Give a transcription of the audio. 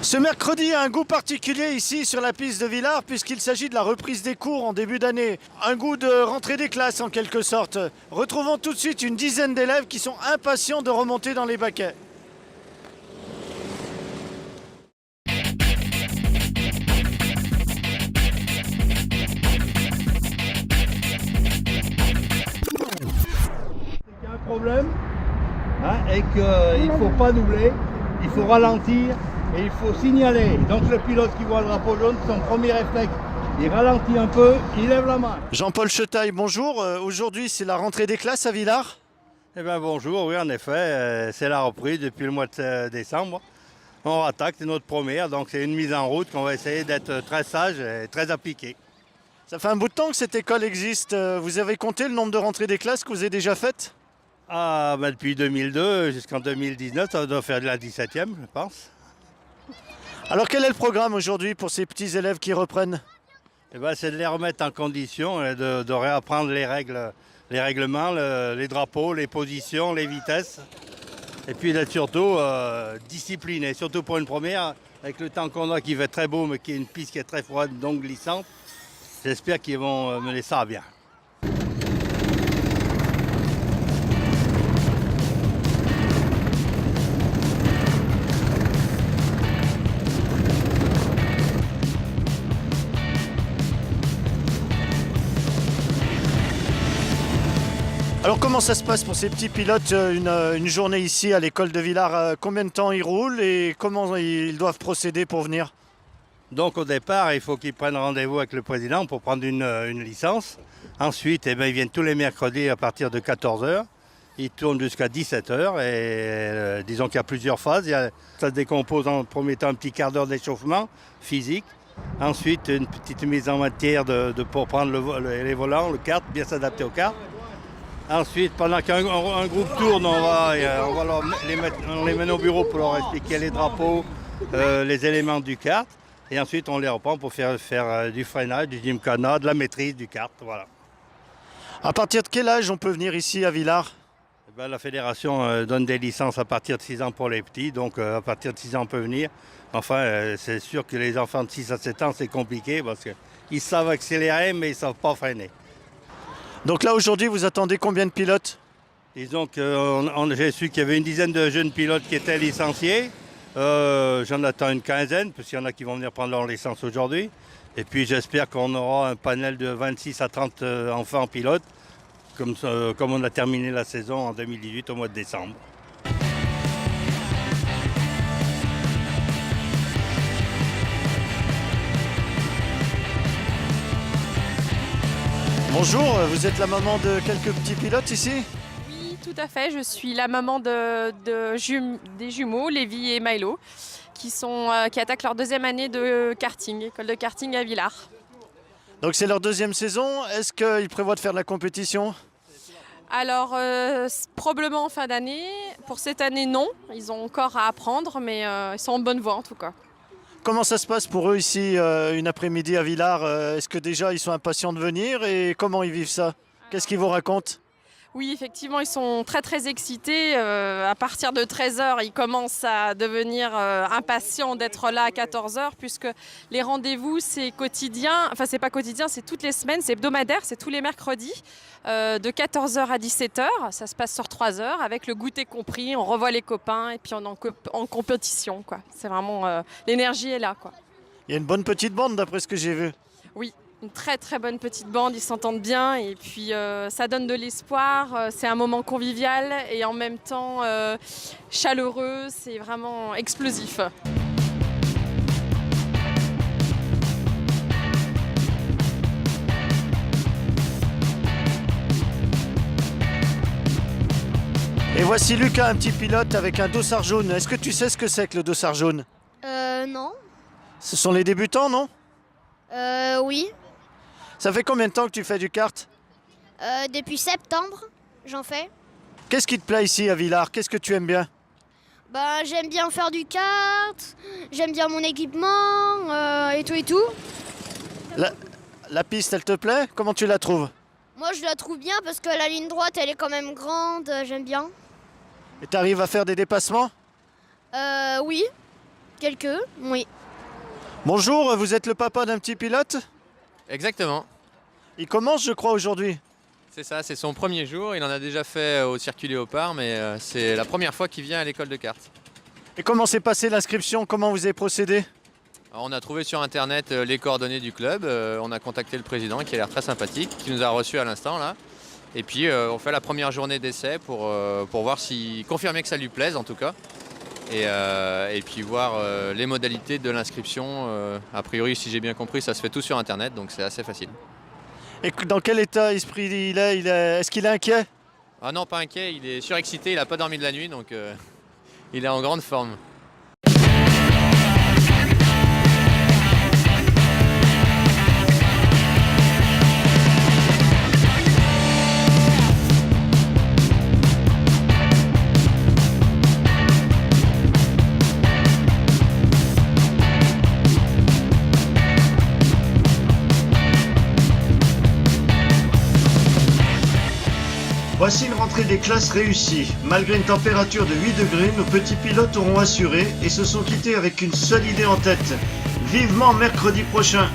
Ce mercredi a un goût particulier ici sur la piste de Villars puisqu'il s'agit de la reprise des cours en début d'année. Un goût de rentrée des classes en quelque sorte. Retrouvons tout de suite une dizaine d'élèves qui sont impatients de remonter dans les baquets. Il y a un problème et qu'il ne faut pas doubler, il faut ralentir et il faut signaler. Donc le pilote qui voit le drapeau jaune, son premier réflexe, il ralentit un peu, il lève la main. Jean-Paul Chetaille, bonjour. Aujourd'hui c'est la rentrée des classes à Villars. Eh bien bonjour, oui en effet, c'est la reprise depuis le mois de décembre. On rattaque, c'est notre première, donc c'est une mise en route qu'on va essayer d'être très sage et très appliqué. Ça fait un bout de temps que cette école existe. Vous avez compté le nombre de rentrées des classes que vous avez déjà faites? Depuis 2002 jusqu'en 2019, ça doit faire de la 17e, je pense. Alors quel est le programme aujourd'hui pour ces petits élèves qui reprennent? C'est de les remettre en condition, de réapprendre les règles, les règlements, les drapeaux, les positions, les vitesses. Et puis d'être surtout discipliné, surtout pour une première, avec le temps qu'on a qui va être très beau, mais qui est une piste qui est très froide, donc glissante. J'espère qu'ils vont mener ça à bien. Alors comment ça se passe pour ces petits pilotes une journée ici à l'école de Villars? Combien de temps ils roulent et comment ils doivent procéder pour venir? Donc au départ, il faut qu'ils prennent rendez-vous avec le président pour prendre une licence. Ensuite, ils viennent tous les mercredis à partir de 14 h. Ils tournent jusqu'à 17 h et disons qu'il y a plusieurs phases. Ça se décompose en premier temps un petit quart d'heure d'échauffement physique. Ensuite, une petite mise en matière pour prendre les volants, le kart, bien s'adapter au kart. Ensuite, pendant qu'un groupe tourne, on les mène au bureau pour leur expliquer les drapeaux, les éléments du kart. Et ensuite, on les reprend pour faire du freinage, du gymkhana, de la maîtrise du kart. Voilà. À partir de quel âge on peut venir ici à Villars? La fédération donne des licences à partir de 6 ans pour les petits. Donc à partir de 6 ans, on peut venir. Enfin, c'est sûr que les enfants de 6 à 7 ans, c'est compliqué parce qu'ils savent accélérer, mais ils ne savent pas freiner. Donc là, aujourd'hui, vous attendez combien de pilotes? Disons que j'ai su qu'il y avait une dizaine de jeunes pilotes qui étaient licenciés. J'en attends une quinzaine, parce qu'il y en a qui vont venir prendre leur licence aujourd'hui. Et puis j'espère qu'on aura un panel de 26 à 30 enfants pilotes, comme on a terminé la saison en 2018 au mois de décembre. Bonjour, vous êtes la maman de quelques petits pilotes ici? Oui, tout à fait. Je suis la maman des jumeaux, Lévi et Milo, qui attaquent leur deuxième année de karting, école de karting à Villars. Donc c'est leur deuxième saison. Est-ce qu'ils prévoient de faire de la compétition? Alors, probablement en fin d'année. Pour cette année, non. Ils ont encore à apprendre, mais ils sont en bonne voie en tout cas. Comment ça se passe pour eux ici, une après-midi à Villars? Est-ce que déjà ils sont impatients de venir et comment ils vivent ça? Qu'est-ce qu'ils vous racontent? Oui, effectivement, ils sont très très excités. À partir de 13 h, ils commencent à devenir impatients d'être là à 14 h, puisque les rendez-vous, c'est quotidien. Enfin, c'est pas quotidien, c'est toutes les semaines, c'est hebdomadaire, c'est tous les mercredis, de 14 h à 17 h. Ça se passe sur 3 heures, avec le goûter compris. On revoit les copains et puis on est en compétition, quoi. C'est vraiment l'énergie est là, quoi. Il y a une bonne petite bande d'après ce que j'ai vu. Oui. Une très très bonne petite bande, ils s'entendent bien et puis ça donne de l'espoir, c'est un moment convivial et en même temps chaleureux, c'est vraiment explosif. Et voici Lucas, un petit pilote avec un dossard jaune. Est-ce que tu sais ce que c'est que le dossard jaune? Non. Ce sont les débutants, non? Oui. Ça fait combien de temps que tu fais du kart? Depuis septembre, j'en fais. Qu'est-ce qui te plaît ici à Villars? Qu'est-ce que tu aimes bien? J'aime bien faire du kart, j'aime bien mon équipement et tout et tout. La piste, elle te plaît? Comment tu la trouves? Moi, je la trouve bien parce que la ligne droite, elle est quand même grande, j'aime bien. Et tu arrives à faire des dépassements? Oui. Quelques, oui. Bonjour, vous êtes le papa d'un petit pilote? Exactement, Il commence, je crois, aujourd'hui. c'est ça, c'est son premier jour. Il en a déjà fait au circuit Léopard, mais c'est la première fois qu'il vient à l'école de kart. Et comment s'est passée l'inscription? Comment vous avez procédé? Alors, on a trouvé sur internet les coordonnées du club, on a contacté le président qui a l'air très sympathique, qui nous a reçus à l'instant là. Et puis on fait la première journée d'essai pour voir confirmer que ça lui plaise en tout cas. Et puis voir les modalités de l'inscription. A priori, si j'ai bien compris, ça se fait tout sur internet, donc c'est assez facile. Et dans quel état d'esprit est-ce qu'il est inquiet? Ah non, pas inquiet, il est surexcité, il n'a pas dormi de la nuit, donc il est en grande forme. Voici une rentrée des classes réussie. Malgré une température de 8 degrés, nos petits pilotes auront assuré et se sont quittés avec une seule idée en tête. Vivement mercredi prochain!